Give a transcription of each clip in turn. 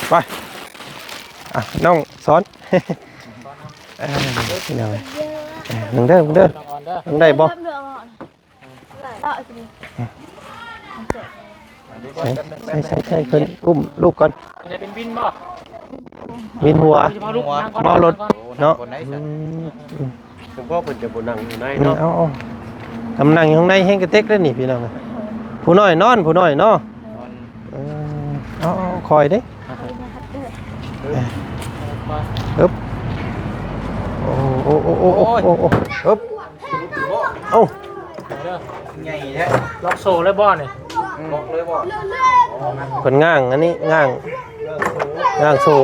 ไปน้องสอนนี่หน่อยมึงเด้อมึงได้บ่ใช่คนอุ้มลูกก่อนเป็นวินบ่วินหัวเมารถเนาะผมก็เพิ่นจะบ่นั่งอยู่ในเนาะเอากำลังอยู่ข้างในแห้งกระเต็กแล้วนี่พี่น้องผู้น้อยนอนผู้น้อยเนาะเอาคอยเด้ฮึบโอ้ฮึบเอ้าใหญ่แท้ล็อกโซ่เลยบ่นี่ล็อกเลยบ่คนง่างอันนี้ง่างโซ่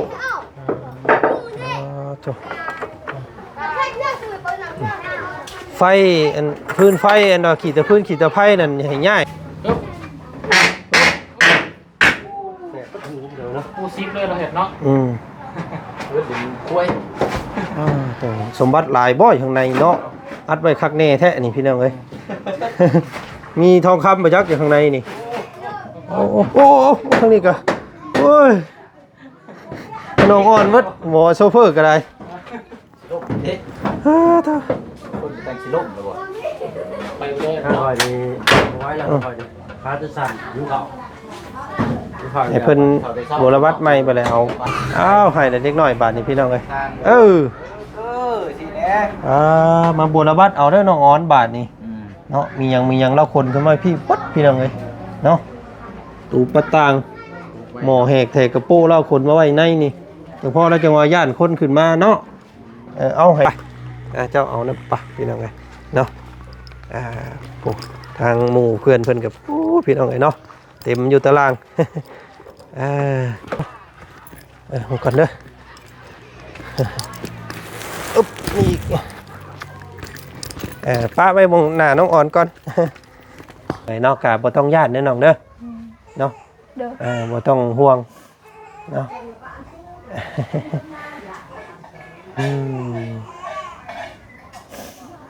ไฟอันพื้นไฟอันดอกขีดตะพื้นขีดตะไผ่นั่นให้ง่ายปูซิปเลยเราเห็นเนาะกล้วยสมบัติหลายบ่อยข้างในเนาะอัดไว้คักแน่แท้นี่พี่น้องเอ้ยมีทองคำประยักษ์อยู่ข้างในนี่โอ้ข้างนี้ก็โอ้ยน้องอ่อนวัดหมอโซเฟอร์ก็ได้คนแต่งสิล่มแล้วบ่ไปเลย ค่อยนี่ไว้แล้วค่อยพาจะสั่นอยู่เขาไอ้เพิ่นโบราณวัดใหม่ไปแล้วให้เด็กน้อยบาทนี่พี่น้องเอ้ยสิแน่มาโบราณวัดเอาเด้อน้องอ่อนบาทนี่เนาะมียังเล่าคนขึ้นมาพี่ปั๊ดพี่น้องเอ้ยเนาะตูปะตางหมอแหกแทกระโป้เล่าคนมาไว้ในนี่หลวงพ่อแล้วจังว่าย่านคนขึ้นมาเนาะเอาให้เจ้าเอานะปะพี่น้องไงเนาะทางหมู่เพื่อนกับพี่น้องไงเนาะเต็มอยู่ตารางก่อนเด้อนี่ป้าไปมองหน้าน้องอ่อนก่อนไอ้นอกกาบ่ต้องญาติเด้อน้องเด้อเนาะบ่ต้องห่วงเนาะ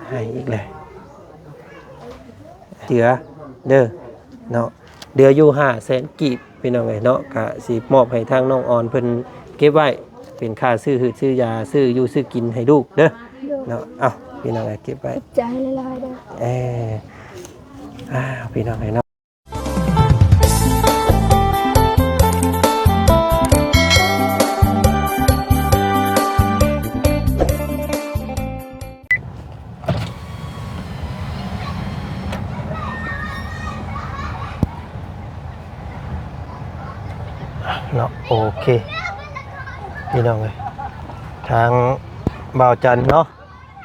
ให้อีกเลยเดือเด้อเนาะเดืออยู่500,000 กีบพี่น้องเอ้ยเนาะก็สิมอบให้ทางน้องอ่อนเพิ่นเก็บไว้เป็นค่าซื้อหืดซื้อยาซื้ออยู่ซื้อกินให้ลูกเด้อเนาะเอาพี่น้องเอ้ยเก็บไว้ใจละลายเด้อพี่น้องเอ้ยเนาะเนาะโอเคพี่น้องเลยทางบ่าวจันเนาะ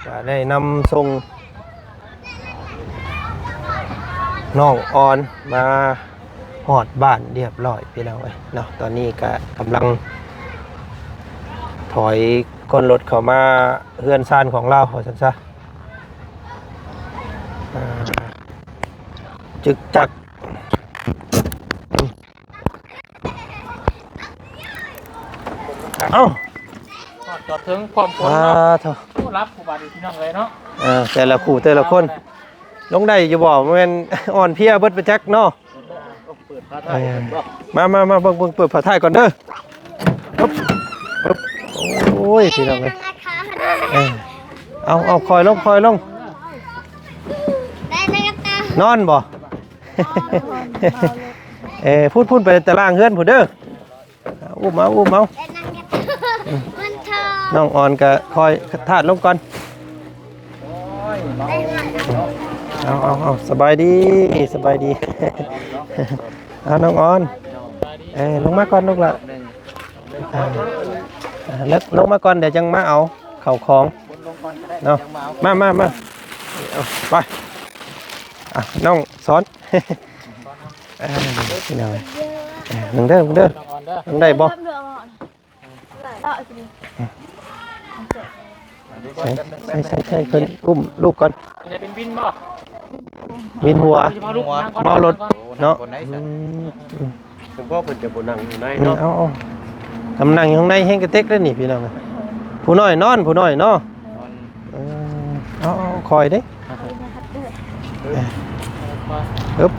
จะได้นำส่งน้องออนมาหอดบ้านเรียบร้อยพี่น้องเลยเนาะตอนนี้ก็กำลังถอยก้นรถเข้ามาเฮือนซ่านของเราขอสั้นซะจึกจักจอดถึงความคนผู้รับผู้บาดพี่น้องเลยเนาะแต่ละขู่แต่ละคนลงได้อยู่บ่แม่นอ่อนเพียเบิดไปจักเนาะมาเบิ่งเปิดผ้าท้ายก่อนเด้อโอ้ยพี่น้องเอ้ยเอาคอยลงนอนบ่พูดไปตารางเฮือนผู้เด้ออุ้มเอาน้องอ่อนก็คอยถาดลงก่อนเอาสบายดีเอาน้องอ่อนลงมาก่อนลูกละแล้วลงมาก่อนเดี๋ยวจังมาเอาเข่าของเนาะมาไปน้องสอนนี่หน่อยมึงเด้อมึงได้บ่ใช่คนอุ้มลูกก่อนเป็นวินบ่วินหัวเมารถเนาะผมก็เพิ่นจะบ่นั่งอยู่ในเนาะเอากำลังอยู่ข้างในแห้งกระเต็กแล้วนี่พี่น้องผู้น้อยนอนผู้น้อยเนาะเอาคอยเด้ฮึบ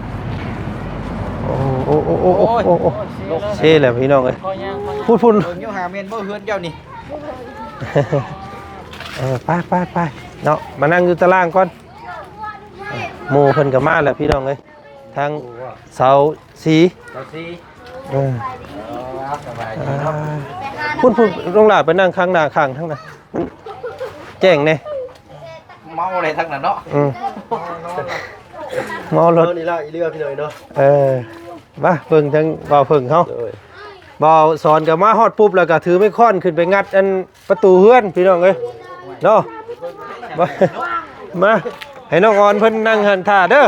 โอ้ โอ้โอ้โอ้โอ้โอ้โอ้เช่แหละพี่น้องเอ้ยพูด เดี๋ยวหาเมนบ่เฮือนเจ้านี่ ไปเนาะมานั่งอยู่ตารางก่อนหมู่เพิ่นก็มาแล้วพี่น้องเอ้ยทางเสาสี เราสิ สบายดีเนาะ พูดลงหลาไปนั่งข้างหน้าข้างทั้งนั้นแจ้งแน่ เมาอะไรทั้งนั้นเนาะ เมารถ นี่ละอีเรือพี่หน่อยเนาะ มาเพิ่งทั้งบ่าวเพิ่งเขาบ่าวสอนกับมาฮอดปุ๊บแล้วก็ถือไม้ค้อนขึ้นไปงัดอันประตูเฮือนพี่น้องเอ้ยเนาะมาให้น้องออนเพิ่นนั่งหันท่าเด้อ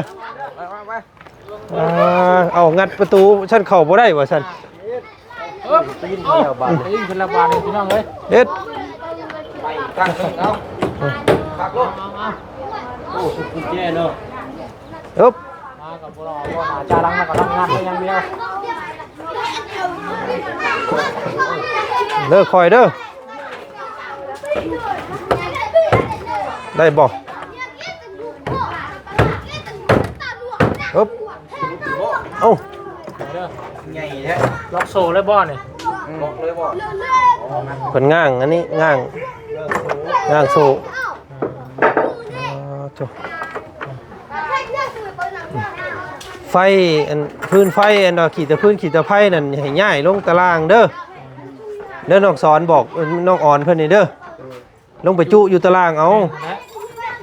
เอางัดประตูฉันเข้าบ่ได้ว่าฉัน ตีนแล้วบาด ยิงเป็นระบาดพี่น้องเลย เด็ด ไปตั้งเอาขับรถ โอ้สุดกุญแจเนาะ อึ๊บ มากับพวกเราว่าหาจารังกับทำงานไปอย่างเดียว เด้อคอยเด้อได้บ่อึ๊บเอ้า ใหญ่แท้ล็อกโซ่เลยบ่เนี่ยล็อกเลยบ่ เพิ่นง่างอันนี้ง่างโซ่โธ่ไฟอันพื้นไฟอันดอกขีดตะพื้นขีดตะไผ่นั่นให้ง่ายลงตารางเด้อน้องสอนบอกน้องอ่อนเพิ่นนี่เด้อลงไปจุอยู่ตารางเอา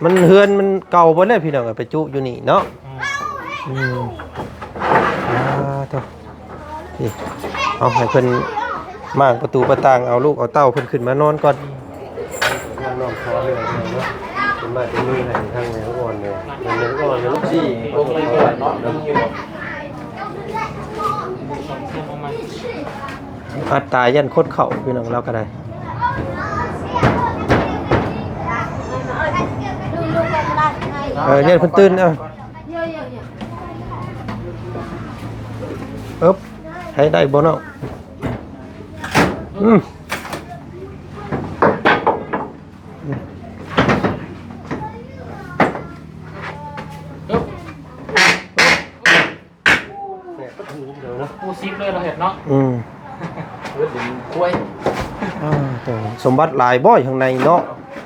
มันเฮือนมันเก่าบ่แล้วพี่น้องไปจุอยู่นี่เนาะโธ่นี่เอาให้เพิ่นมางประตูประต่างเอาลูกเอาเต้าเพิ่นขึ้นมานอนก่อน น้องขอเรือเนาะเป็นมาเป็นมือให้ทางแม่ก่อนเลยมันยังก่อนลูกซี่ ลงเลยก่อนเนาะลงอยู่ อัตตายันคดเข่าพี่น้องเราก็ได้เนี่ยเพิ่นตื่นเอาอึ๊บให้ได้บ่เนาะปูซิปเลยเราเห็นเนาะ เลือดเป็นกล้วย สมบัติหลายบ่อยข้างในเนาะ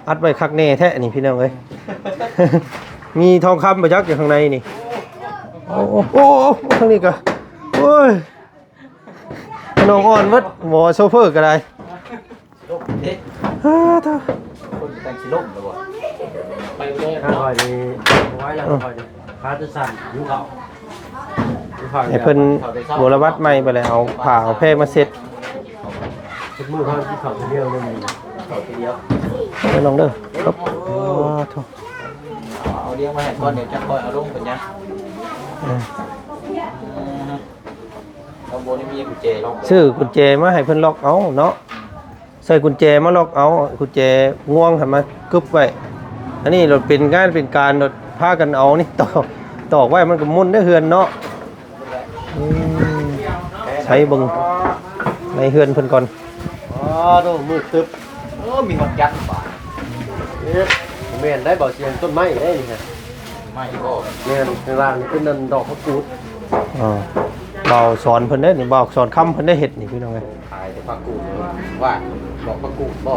อัดไว้คักแน่แท้นี่พี่น้องเอ้ย มีทองคำประยักษ์อยู่ข้างในนี่โอ้ข้างนี้ก็โอ้ยน้องอ่อนวัดหมอโซเฟอร์ก็ได้ ลมเด็ด เท่า คนแต่งชิลมเลยบ่ไปเลย ถ้าคอยนี่ไว้แล้วคอยพาจะสั่นยุ่งเขา ไอ้เพิ่นบรวัดใหม่ไปแล้วเอาผ้าเอาแพร่มาเซ็ต ทุกมือเขาที่เขาเดียวเลยมี เขาทีเดียว ไปลองเด้อครับโถ่ เอาเลี้ยงมาให้ก้อนเดี๋ยวจะคอยเอาลงเป็นยังเราโบนี่มีกุญแจล็อก ซื้อกุญแจมาให้เพิ่นล็อกเอาเนาะใส่กุญแจมาล็อกเอากุญแจง่วงให้มากึบไว้อันนี้เราเป็นงานเป็นการเราพากันเอานี่ตอกไว้มันก็มุ่นได้เฮือนเนาะใช้เบิ่งในเฮือนเพิ่นก่อน อ๋อดูมือตึบ มีหมดยัดป่ะ เมนได้บอกเสียงต้นไม้ได้นี่ฮะ ไม่ก็ เมนในร้านเป็นนันดอกพะกูด เบาสอนเพิ่นได้นี่เบาสอนคำเพิ่นได้เฮ็ดนี่พี่น้องเอ้ย ขายแต่ผักกูดว่าบอกผักกูดบอก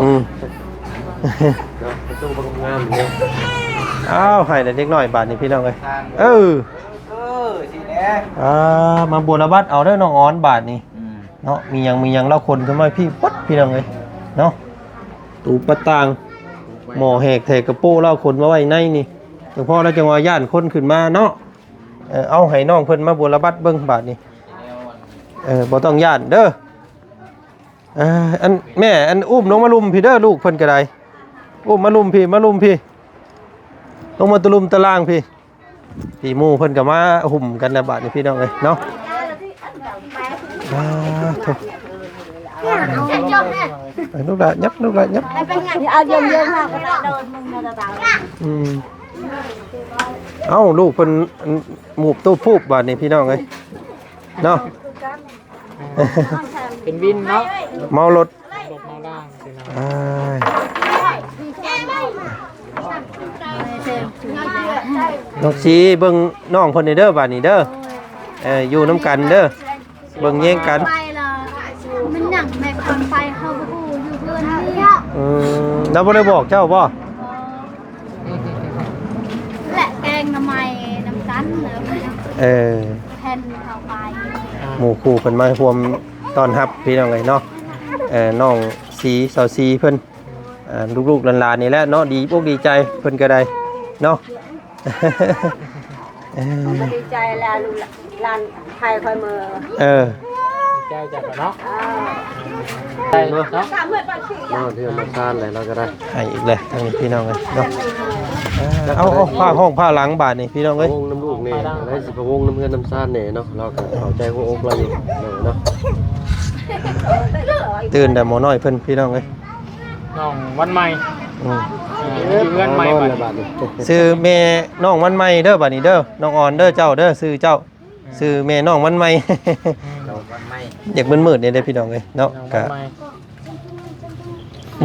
เนาะประตูบางงามเลย อ้าวให้แต่เด็กน้อยบาดนี่พี่น้องเอ้ย ทาง สิแน่ มาบัวระบัดเอาเด้อน้องอ้อนบาทนี่เนาะมีหยังเล่าคนขึ้นมาพี่ปั๊ดพี่น้องเอ้ยเนาะตูประต่างหมอแหกแทกกระโป้เล่าคนมาไว้ในนี่เฉพาะแล้วจังว่าย่านคนขึ้นมาเนาะเอาให้น้องเพิ่นมาบัวระบัดเบิ่งบาทนี่บ่ต้องย่านเด้ออันแม่อันอุ้มลงมาลุมพี่เด้อลูกเพิ่นก็ได้อุ้มมาลุมพี่ลงมาตะลุมตะล่างพี่หมู่เพิ่นก็มาหุ่มกันนะบาดนี่พี่น้องเอ้ยเนาะโธ่ลูกละยับเอาเยอะๆค่ะก็ได้โดนมึงจะตาย เอ้าลูกเพิ่นหมูบตู้พูบบาดนี่พี่น้องเอ้ยเนาะ เป็นวินเนาะ เมารถ ลงมาล่างสินะ น้องสีเบิ่งน้องเพิ่นนี่เด้อบาดนี่เด้อ อยู่น้ำกันเด้อเบิ่งแย่งกัน ไปละมันหนังแม่คนไปเข้าไปอยู่เพื่อนนี่ แล้วบ่ได้บอกเจ้าบ่ และแกงน้ำไม้น้ำกันเนอะแผ่นเข้าไป หมู่คู่เพิ่นมาร่วมต้อนรับพี่น้องเลยเนาะน้องสีสาวสีเพิ่นลูกๆหลานๆนี่แหละเนาะดีอกดีใจเพิ่นก็ได้เนาะ ดีใจแล้วลานไทยคอยมือ ใจจังเนาะใจเนาะ นอนที่มาซ่านอะไรเราก็ได้ ให้อีกเลยทางนี้พี่น้องเลยเนาะเอาผ้าห้องผ้าหลังบาทนี่พี่น้องเอ้ยว งน้ำลูกเนี่ยได้สิพวงน้ำเงินน้ำซ่านเนี่ยเนาะเราก็เข้าใจหัวอกเราอยู่เนาะ ตื่นแต่หมอน้อยเพิ่นพี่น้องเอ้ย น้องวันใหม่เงินใหม่บาท ซื้อแม่น้องวันใหม่เด้อบัดนี้เด้อน้องอ่อนเด้อเจ้าเด้อซื้อเจ้าซื้อแม่น้องวันใหม่ อยากมืดๆเนี่ยได้พี่น้องเอ้ยเนาะก็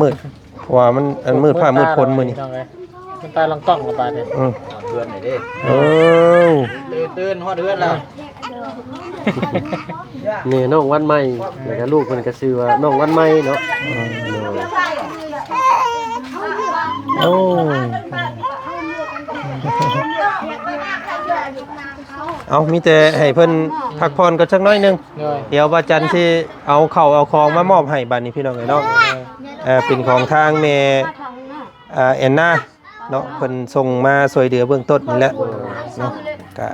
มืดเพราะว่ามันมืดผ้ามืดพ้นมื้อนี้ มันตาลังกล้องกับบาทเนี่ย เพื่อนไหนดิ ตื่นฮอดเดือนแล้ว นี่น้องวันใหม่แล้วก็ลูกเพิ่นก็ชื่อว่าน้องวันใหม่เนาะ โอ้เอามีแต่ให้เพิ่นพักผ่อนก็สักน้อยนึงเดี๋ยวว่าจันทร์สิเอาข้าวเอาของมามอบให้บัดนี้พี่น้องเอ้ยเนาะเป็นของทางแม่แอนนาเนาะเพิ่นส่งมาช่วยเหลือเบื้องต้นนี่แหละเนาะก็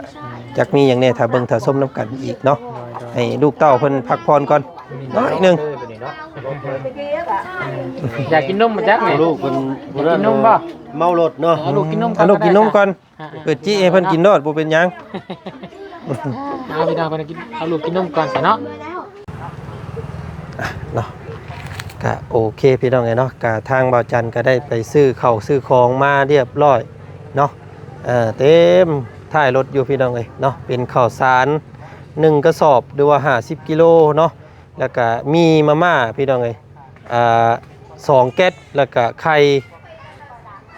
จักมีหยังแน่ถ้าเบิ่งถ้าส้มน้ำกันอีกเนาะให้ลูกเต้าเพิ่นพักผ่อนก่อนน้อยนึง อยากกินนมมาจักไหน ลูกเพิ่น กินนมป่ะ เมารถเนาะ เอาลูกกินนม ลูกกินนมก่อนเปิดจี้ให้เพิ่นกินโดดบ่เป็นหยัง เอาพี่น้องไปกินเอาลูกกินนมก่อนสิเนาะ เนาะก็โอเคพี่น้องเนาะก็ทางบ่าวจันก็ได้ไปซื้อข้าวซื้อของมาเรียบร้อยเนาะเต็มท้ายรถอยู่พี่น้องเนาะเป็นข้าวสาร1กระสอบหรือว่า50กิโลเนาะแล้วก็มีมาม่าพี่น้อง2แก๊สแล้วก็ไข่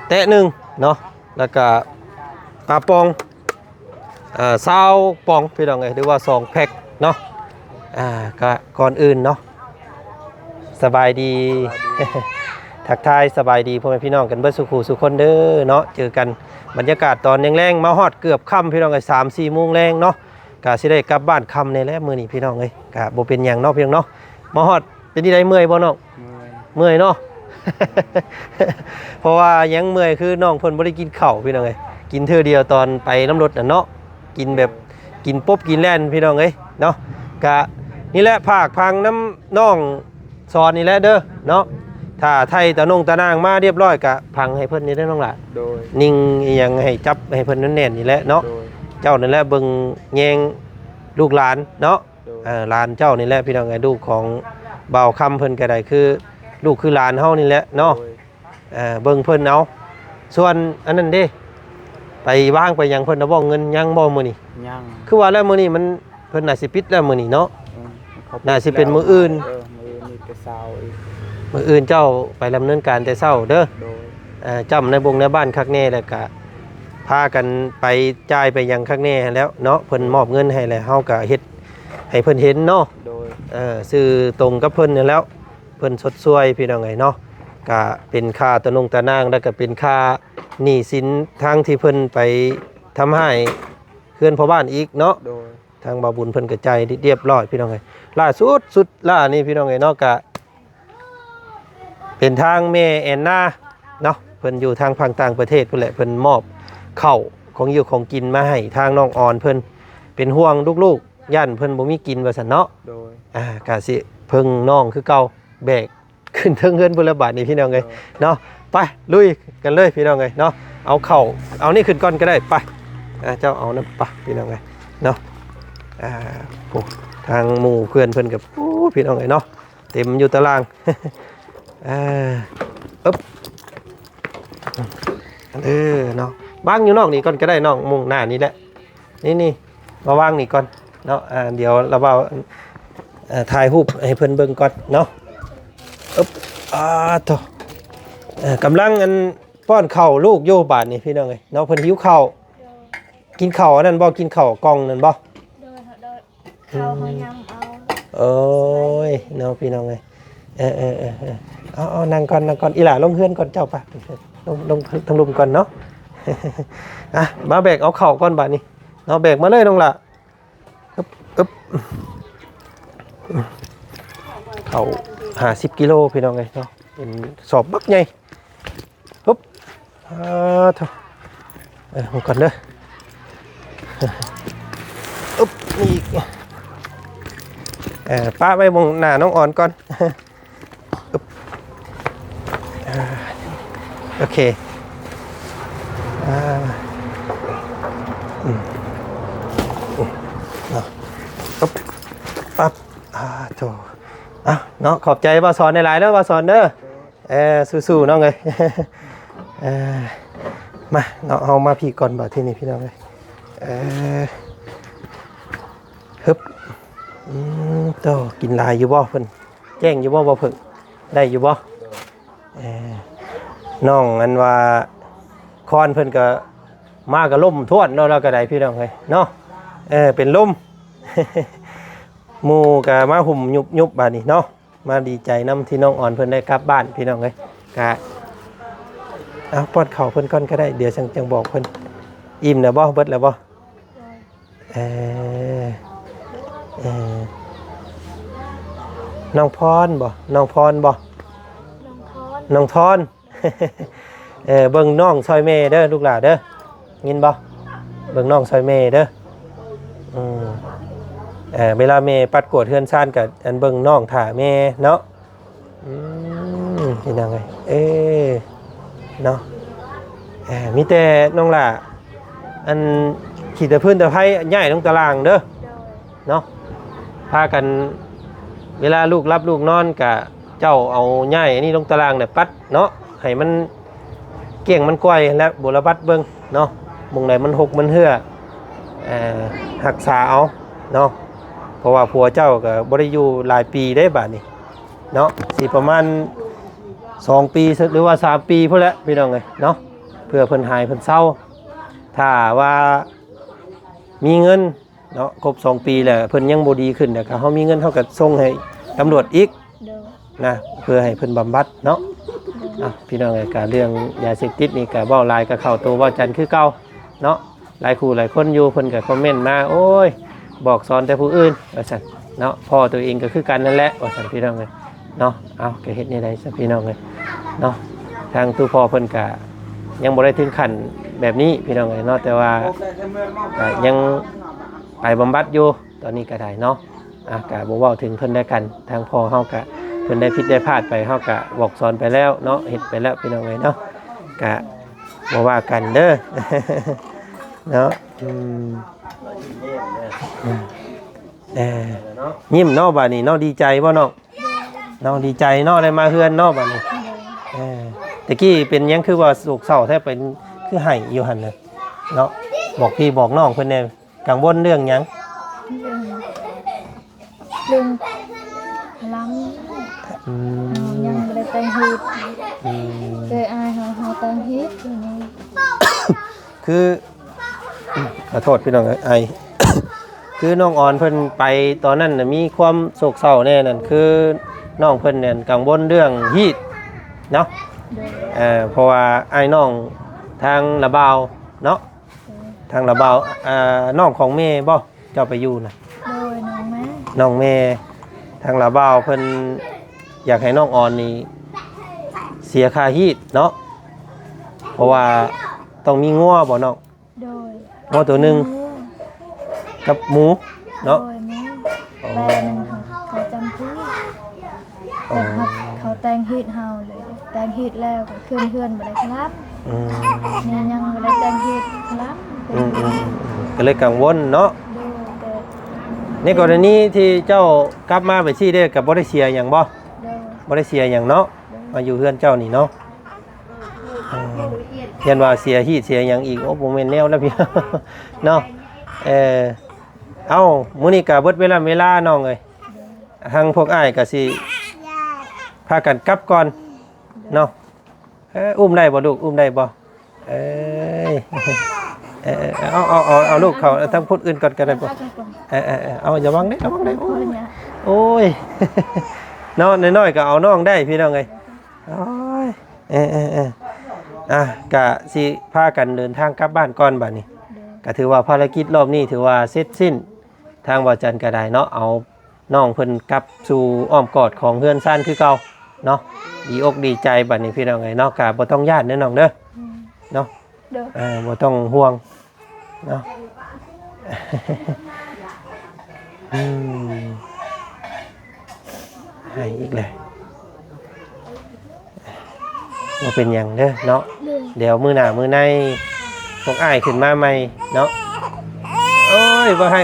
แตะหนึ่งเนาะแล้วก็ปลาปอง20ปองพี่น้องหรือว่า2แพ็คเนาะก็ก่อนอื่นเนาะสบายดี ทักทายสบายดีพ่อแม่พี่น้องกันเบิดสุขสุขคนเด้อเนาะเจอกันบรรยากาศตอนแรงๆมาฮอดเกือบค่ำพี่น้อง3-4 โมงแรงเนาะก็สิได้กลับบ้านค่ำในแล้วมื้อนี้พี่น้องก็บ่เป็นหยังเนาะพี่น้องเนาะมาฮอดเป็นที่ใดเมื่อยบ่น้องเมื่อยเนาะ เพราะว่ายังเมื่อยคือน้องเพิ่นบ่ได้กินข้าวพี่น้องกินเทื่อเดียวตอนไปน้ำรถน่ะเนาะกินแบบกินปุ๊บกินแล่นพี่น้องเนาะก็นี่แหละภาคพังน้ำน้องสอนนี่แหละเด้อเนาะถ้าไทยตะนงตะนางมาเรียบร้อยก็พังให้เพิ่นนี่ได้น้องล่ะโดยนิ่งอีหยังให้จับให้เพิ่นแน่นๆนี่แหละเนาะเจ้านั่นแหละเบิ่งแยงลูกหลานเนาะหลานเจ้านี่แหละพี่น้องลูกของบ่าวคำเพิ่นก็ได้คือลูกคือหลานเฮานี่แหละเนาะเบิ่งเพิ่นเอาส่วนอันนั้นเด้ไปวางไปยังเพิ่นน่ะบ่เงินยังบ่มื้อนี้ยังคือว่าแล้วมื้อนี้มันเพิ่นน่าสิปิดแล้วมื้อนี้เนาะน่าสิเป็นมื้ออื่นมื้อนี้ก็เช้าอีกมื้ออื่นเจ้าไปดำเนินการแต่เช้าเด้อจำในบงในบ้านคักแน่แล้วก็พากันไปจ่ายไปยังคักแน่แล้วเนาะเพิ่นมอบเงินให้แล้วเฮาก็เฮ็ดให้เพิ่นเห็นเนาะซื้อตรงกับเพิ่นนี่แล้วเพิ่นสดสวยพี่น้องเนาะก็เป็นค่าตะนงตะนางแล้วก็เป็นค่าหนี้สินทางที่เพิ่นไปทำให้เพื่อนพ่อบ้านอีกเนาะทางบ่าวบุญเพิ่นก็ใจายเรียบร้อยพี่น้องล่าสุดล่านี่พี่น้องเนาะก็เป็นทางแม่แอนนาเนาะเพิ่นอยู่ทางฝั่งต่างประเทศพุ่นแหละเพิ่นมอบข้าวของอยู่ของกินมาให้ทางน้องอ่อนเพิ่นเป็นห่วงลูกๆย่านเพิ่นบ่มีกินว่าซั่นเนาะก็สิเพิ่งน้องคือเก่าแบกขึ้นเทิงเงินบุรบาทนี่พี่น้องเนาะไปลุยกันเลยพี่น้องเนาะเอาเข่าเอานี่ขึ้นก่อนก็ได้ไปเจ้าเอาน้ำปะพี่น้องเนาะทางหมู่เพื่อนเพื่อนกับพี่น้องเนาะเต็มอยู่ตารางเนาะบ้างอยู่นอกนี่ก่อนก็ได้น้องมุงหน้านี้แหละนี่มาว่างนี่ก่อนเนาะเดี๋ยวเราเอาถ่ายรูปให้เพื่อนเบิ่งก่อนเนาะต่อกำลังอันป้อนข้าวลูกโยบาทนี่พี่น้องเนาะเพิ่นหิวข้าวกินข้าวอันนั้นบ่กินข้าวกล่องนั่นบ่ เขาเขายำเอา โอ้ยน้องพี่น้องเลยเอานั่งก่อนอีหล่าลงเฮือนก่อนเจ้าป่ะลงทางลุมก่อนเนาะ อ่ะมาแบกเอาเข่าก่อนบาดนี้เนาะแบกมาเลยน้องล่ะอึ๊บเข่า50 กิโลพี่น้องเลยเนาะเป็นสอบบักใหญ่ปุ๊บเถอะมาก่อนเด้ออึ๊บนี่อีกป้าไปมองหน้าน้องอ่อนก่อน โอเคปั๊บโถเนาะขอบใจบ่สอนในหลายเด้อบ่สอนเด้อสู้ๆน้องเอ้ย มาเนาะเอามาพี่ก่อนบ่ที่นี่พี่น้องเอ้ยฮึบโตกินลายอยู่บ่เพิ่นแจ้งอยู่บ่เพิ่นได้อยู่บ่น้องอันว่าคอนเพิ่นก็มาก็ล่มทวนเนาะแล้วก็ได้พี่น้องเอ้ยเนาะเป็นลม หมู่ก็มาหุ่มยุบๆบาดนี้เนาะมาดีใจนำที่น้องอ่อนเพิ่นได้กลับบ้านพี่น้องเอ้ยก็ป้อนข้าวเพิ่นก่อนก็ได้เดี๋ยวจังบอกเพิ่นอิ่มแล้วบ่เบิดแล้วบ่น้องพรบ่น้องพรบ่น้องทอน เบิ่งน้องซอยเมเด้อลูกหลานเด้อยินบ่เบิ่งน้องซอยเมเด้อเวลาเมปัดกวดเฮือนซ่านกับอันเบิ่งน้องถ่าเมเนาะนี่นางไงเนาะมีแต่น้องล่ะอันขี่แต่พื้นแต่ไผ่ใหญ่ลงตารางเด้อเนาะพากันเวลาลูกรับลูกนอนกะเจ้าเอาใหญ่อันนี้ลงตารางเนี่ยปัดเนาะให้มันเกี่ยงมันกว้ยและบุรบัดเบิ่งเนาะมุงไหนมันหกมันเหื่อหักษาเอาเนาะเพราะว่าผัวเจ้าก็บ่ได้อยู่หลายปีได้บาดนี้เนาะสิประมาณ2 ปีหรือว่า3 ปีพุ่นแหละพี่น้องเอ้ยเนาะเพื่อเพิ่นหายเพิ่นเศร้าถ้าว่ามีเงินเนาะครบ2 ปีแล้วเพิ่นยังบ่ดีขึ้นแล้วก็เฮามีเงินเฮาก็ส่งให้ตำรวจอีกนะเพื่อให้เพิ่นบำบัดเนาะพี่น้องเอ้ยก็เรื่องยาเสพติดนี่ก็เว้าหลายก็เข้าตัวเว้าจันคือเก่าเนาะหลายคู่หลายคนอยู่เพิ่นก็คอมเมนต์มาโอ้ยบอกสอนแต่ผู้อื่นว่าซั่นเนาะพ่อตัวเองก็คือกันนั่นแหละว่าซั่นพี่น้องเอ้ยเนาะเอาก็เฮ็ดนี่ได้ซะพี่น้องเอ้ยเนาะทางตู้พ่อเพิ่นก็ยังบ่ได้ถึงขั้นแบบนี้พี่น้องเอ้ยเนาะแต่ว่าก็ยังไปบำบัดอยู่ตอนนี้ก็ได้เนาะก็บ่เว้าถึงเพิ่นได้กันทางพ่อเฮาก็เพิ่นได้ผิดได้พลาดไปเฮาก็บอกสอนไปแล้วเนาะเฮ็ดไปแล้วพี่น้องเอ้ยเนาะก็บ่ว่ากันเด้อ เนาะยิ้มเนาะบัดนี้เนาะดีใจบ่เนาะเนาะดีใจเนาะได้มาเฮือนเนาะบัดนี้ตะกี้เป็นหยังคือว่าโศกเศร้าแท้เป็นคือไห้อยู่หั่นน่ะเนาะบอกพี่บอกน้องเพิ่นแน่กังวลเรื่องหยังเรื่องล้ำยังไม่ได้แต่งฮีดเคยอายเขาแต่งฮีดอย่างนี้คือขอโทษพี่น้องไอ คือน้องอ่อนเพิ่นไปตอนนั้นน่ะมีความโศกเศร้าแน่นั่นคือน้องเพิ่นเนี่ยกังวลเรื่องฮีดเนาะเพราะว่าไอ้น้องทางระบาวเนาะทางระบาวน้องของแม่บ่เจ้าไปอยู่น่ะน้องแม่ทางระบาวเพิ่นอยากให้น้องอ่อนนี่เสียค่าฮีดเนาะเพราะว่าต้องมีงัวบ่น้องงัวตัวหนึ่งกับหมูเนาะแต่นึงเขาจำพื้นเขาแต่งฮีดเฮาเลยแต่งฮีดแล้วก็ขึ้นเพื่อนมาได้ครับนี่ยังมาได้แต่งฮีดครับก็เลยกังวลเนาะในกรณีที่เจ้ากลับมาไปชี้ได้กับบ่ได้เสียอย่างบ่ได้เสียอย่างเนาะมาอยู่เพื่อนเจ้านี่เนาะเห็นว่าเสียฮีดเสียอย่างอีกโอ้โหแม่นแนวแล้วพี่ เนาะเอ้ามื้อนี้ก็เบิดเวลาน้องเอ้ยทางพวกอ้ายก็สิพากันกลับก่อนเนาะอุ้มได้บ่ลูกอุ้มได้บ่ เอาลูกเขาทั้งพูดอื่นก่อนก็ได้บ่เอาอย่าวางได้โอ้ยน้องน้อยๆก็เอาน้องได้พี่น้องเอ้ยโอ้ยกะสิพากันเดินทางกลับบ้านก่อนบัดนี้ก็ถือว่าภารกิจรอบนี้ถือว่าเสร็จสิ้นทางบ่จันก็ได้เนาะเอาน้องเพิ่นกลับสู่อ้อมกอดของเฮือนซ่านคือเก่าเนาะดีอกดีใจบัดนี้พี่น้องเอ้ยเนาะก็บ่ต้องย้านเด้อน้องเด้อเนาะบ่ต้องห่วงเนาะให้อีกเลยบ่เป็นหยังเด้อเนาะเดี๋ยวมื้อหน้ามื้อในพวกอ้ายขึ้นมาใหม่เนาะโอ้ยบ่ให้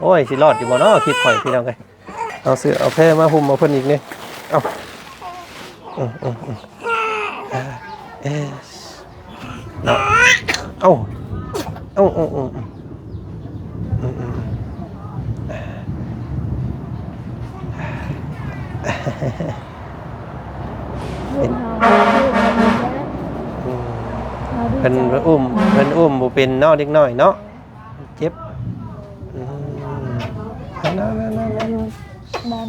โอ้ยสิรอดอยู่บ่เนาะคลิปข่อยพี่น้องเอ้ยเอาเสื้อเอาแพรมาหุ้มเอาเพิ่นอีกนี่เอาเนาะเอาเพิ่นอุ้มบ่เป็นเนาะเด็กน้อยเนาะเจ็บบ้าน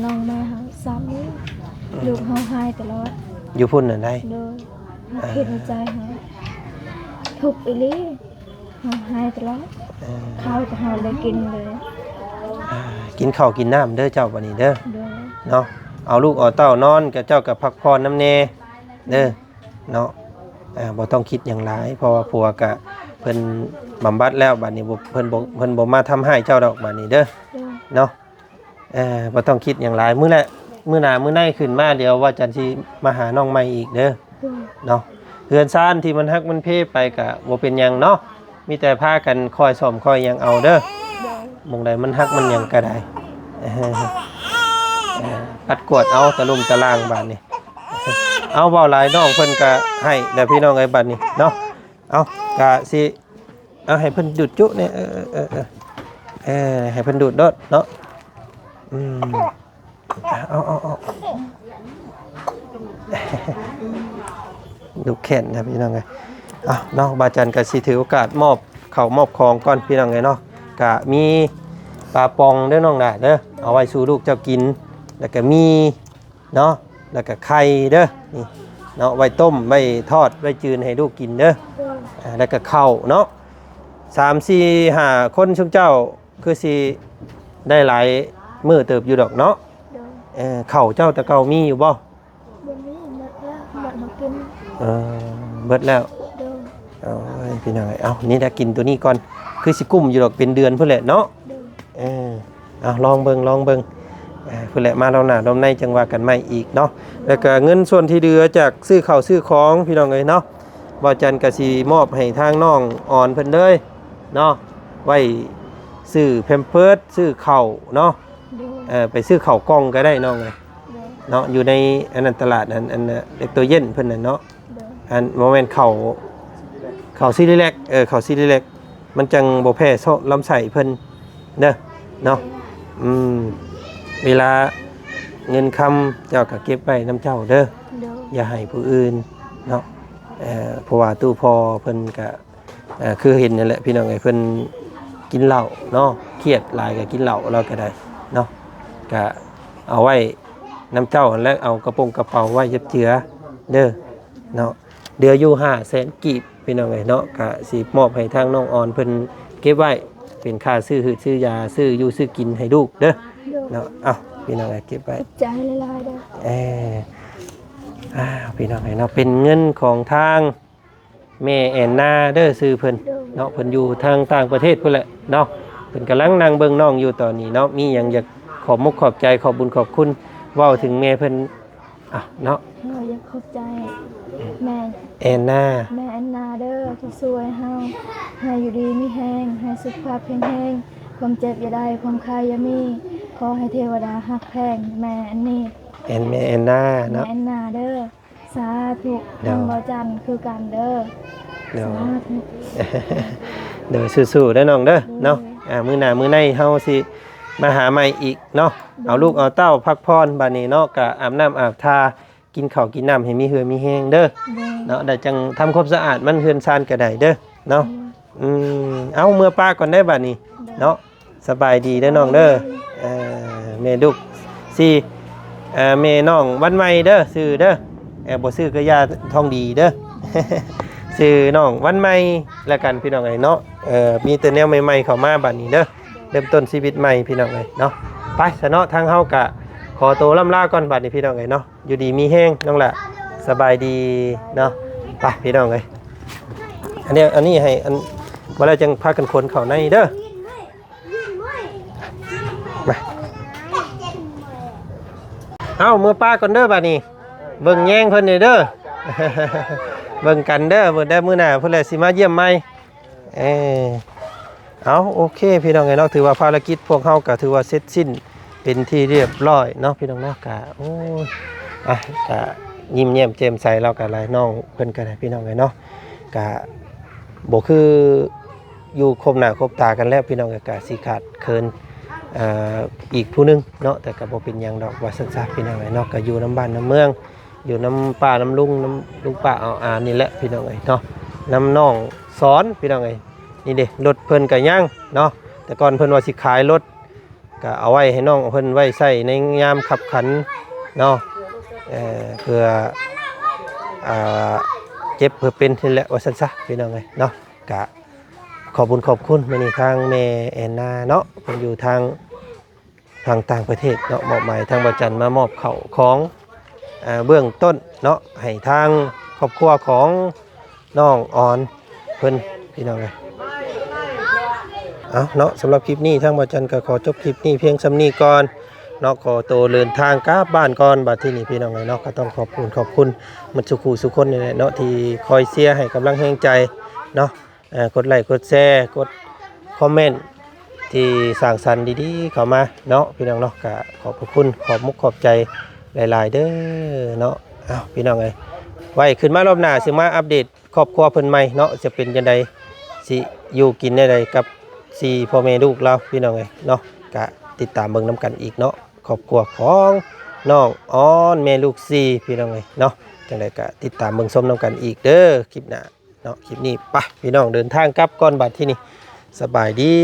น้องแม่เขาซ้ำนี้ลูกเขาหายตลอดอยู่พุ่นน่ะได้โดยคิดในใจเขาทุกอีลี่เขาหายตลอดข้าวจะหาได้กินเลยกินข้าวกินน้ำเด้อเจ้าบัดนี้เด้อเนาะเอาลูกเอาเต้านอนกับเจ้ากับพักผ่อนน้ำแน่เด้อเนาะบ่ต้องคิดอย่างหลายเพราะว่าผัวกะเพิ่นบำบัดแล้วบัดนี้เพิ่นบ่มาทำให้เจ้าดอกบัดนี้เด้อเนาะบ่ต้องคิดอย่างหลายมื้อหน้ามื้อในขึ้นมาเดี๋ยวว่าจันสิมาหาน้องใหม่อีกเด้อเนาะเฮือนซ่านที่มันฮักมันเพไปกะบ่เป็นหยังเนาะมีแต่พากันคอยซ่อมคอยหยังเอาเด้อมองใดมันฮักมันหยังก็ได้ปัดกวดเอาตะลุมตะลางบาดนี้เอาเว้าหลายน้องเพิ่นก็ให้เดี๋ยวพี่น้องไอ้บัดนี้เนาะเอากะสิเอาให้เพิ่นดูดจุเนี่ยให้เพิ่นดูดโดดเนาะเอาดูแขนนะพี่น้องไงเนาะบาจันก็สิถือโอกาสมอบข้าวมอบของก่อนพี่น้องไงเนาะกะมีปลาปองเด้อน้องน่ะเด้อเอาไว้สู่ลูกเจ้ากินแล้วก็มีเนาะแล้วก็ไข่เด้อนี่เนาะไว้ต้มไว้ทอดไว้จืนให้ลูกกินเด้อแล้วก็ข้าวเนาะ3-4-5 คนชุมเจ้าคือสิได้หลายมื้อเติบอยู่ดอกเนาะข้าวเจ้าตะเกามีอยู่บ่เบิดแล้วเอาพี่น้องเอานี่ได้กินตัวนี้ก่อนคือสิกุ้มอยู่ดอกเป็นเดือนพุ่นแหละเนาะลองเบิ่งพุ่นแหละมาเราหน้าเราในจังว่ากันใหม่อีกเนาะแล้วก็เงินส่วนที่เหลือจากซื้อข้าวซื้อของพี่น้องเอ้ยเนาะบ่จันก็สิมอบให้ทางน้องอ่อนเพิ่นเลยเนาะไว้ซื้อแพมเพิร์สซื้อข้าวเนาะไปซื้อข้าวกล่องก็ได้น้องเอ้ยเนาะอยู่ในอันนั้นตลาดอันเด็กตัวเย็นเพิ่นน่ะเนาะอันบ่แม่นข้าวซีรีแลกข้าวซีรีแลกมันจังบ่แพ้ลำไส้เพิ่นเด้อเนาะเวลาเงินคำเจ้าก็เก็บไว้น้ำเจ้าเด้ออย่าให้ผู้อื่นเนาะเพราะว่าตู้พอเพิ่นก็คือเห็นนั่นแหละพี่น้องไอ้เพิ่นกินเหล้าเนาะเครียดหลายก็กินเหล้าเราก็ได้เนาะก็เอาไว้น้ำเจ้าแล้วเอากระเป๋าไว้เย็บเจือเด้อเนาะเดืออยู่500,000 กีบพี่น้องไอ้เนาะก็สิมอบให้ทางน้องอ่อนเพิ่นเก็บไว้เป็นค่าซื้อหืดซื้อยาซื้ออยู่ซื้อกินให้ลูกเด้อเนาะพี่น้องไอ้เก็บไว้ใจลายๆเด้อพี่น้องไอ้เนาะเป็นเงินของทางแม่แอนนาเด้อซื้อเพิ่นเนาะเพิ่นอยู่ทางต่างประเทศพุ่นแหละเนาะเพิ่นกำลังนั่งเบิ่งน้องอยู่ตอนนี้เนาะมีหยังอยากขอบมุกขอบใจขอบบุญขอบคุณเว้าถึงแม่เพิ่นเนาะอยากขอบใจแม่แอนนาเด้อที่ช่วยเฮาให้อยู่ดีมีแฮงให้สุขภาพแข็งแรงความเจ็บอย่าได้ความคายอย่ามีขอให้เทวดาฮักแพงแม่อันนี้แอนนาเนาะแอนนาเด้อสาธุทางบ่จันคือกันเด้อสาธุเด้อสู้ๆเด้อน้องเด้อเนาะมื้อหน้ามื้อในเฮาสิมาหาใหม่อีกเนาะเอาลูกเอาเต้าพักผ่อนบัดนี้เนาะก็อาบน้ำอาบทากินข้าวกินน้ำให้มีเหือมีแห้งเด้อเนาะได้จังทำความสะอาดมันเฮือนซ่านก็ได้เด้อ เนาะเอาเมื่อป้าก่อนได้บัดนี้เนาะสบายดีเด้อน้องเด้อแม่ลูกสี่แม่น้องวันใหม่เด้อซื้อเด้อบ่ซื้อก็ยาทองดีเด้อ ซื้อน้องวันใหม่แล้วกันพี่น้องเอ้ยเนาะมีแต่แนวใหม่ๆเข้ามาบัดนี้เด้อเริ่มต้นชีวิตใหม่พี่น้องเอ้ยเนาะไปซะเนาะทางเฮากะขอตัวล่ำลาก่อนบัดนี้พี่น้องเอ้ยเนาะอยู่ดีมีแห้งน้องละสบายดีเนาะไปพี่น้องเอ้ยอันนี้ให้อันว่าเราจังพากันคนเข้าในเด้อมาเอามือป้าก่อนเด้อบัดนี้เบิ่งแย่งเพิ่นนี่เด้อ เบิ่งกันเด้อเบิ่งได้มื้อหน้าเพิ่นแหละสิมาเยี่ยมใหม่เอาโอเคพี่น้องเอ้ยเนาะถือว่าภารกิจพวกเฮาก็ถือว่าเสร็จสิ้นเป็นที่เรียบร้อยเนาะพี่น้องเนาะก็โอ้ยก็ยิ้มแย้มแจ่มใสเราก็หลายน้องเพิ่นก็ได้พี่น้องเอ้ยเนาะก็บ่คืออยู่คบหน้าคบตากันแล้วพี่น้องเอ้ยก็สิขาดเคินอีกผู้หนึงเนาะแต่ก็บ่เป็นหยังดอกว่าซั่นๆพี่น้องเอ้ยเนาะก็อยู่น้ำบ้านน้ำเมืองอยู่น้ำป้าน้ำลุงป้าเอานี่แหละพี่น้องเอ้ยเนาะน้ำน้องสอนพี่น้องเอ้ยนี่เด้รถเพิ่นก็ยังเนาะแต่ก่อนเพิ่นว่าสิขายรถก็เอาไว้ให้น้องเพิ่นไว้ใช้ในยามขับขันเนาะเพื่อเจ็บเพื่อเป็นนี่แหละว่าซั่นซะพี่น้องเอ้ยเนาะก็ขอบคุณมื้อนี้ทางแม่แอนนาเนาะเพิ่นอยู่ทางต่างประเทศเนาะมอบหมายทางบ่จันมามอบข้าวของเบื้องต้นเนาะให้ทางครอบครัวของน้องออนเพิ่นพี่น้องเลยเอาเนาะสำหรับคลิปนี้ทางบ่จันก็ขอจบคลิปนี้เพียงส่ำนี้ก่อนเนาะขอตัวเดินทางกลับบ้านก่อนบัดที่นี่พี่น้องเลยเนาะก็ต้องขอบคุณมันสุขุสุคนนี่แหละเนาะที่คอยเชียร์ให้กำลังแรงใจเนาะกดไลค์กดแชร์กดคอมเมนต์ที่สร้างสรรค์ดีๆเข้ามาเนาะพี่น้องเนาะก็ขอบคุณขอบมุกขอบใจหลายๆเด้อเนาะอ้าวพี่น้องเอ้ยไว้ขึ้นมารอบหน้าสิมาอัปเดตครอบครัวเพิ่นใหม่เนาะจะเป็นจังไดสิอยู่กินได้ใดกับ4พ่อแม่ลูกเราพี่น้องเอ้ยเนาะก็ติดตามเบิ่งนํกันอีกเนาะครอบครัวของน้องออนแม่ลูก4พี่น้องเอ้ยเนาะจังไดก็ติดตามเบิ่งชมนํกันอีกเด้อคลิปหน้าเนาะคลิปนี้ไปพี่น้องเดินทางกลับก่อนบัดที่นี่สบายดี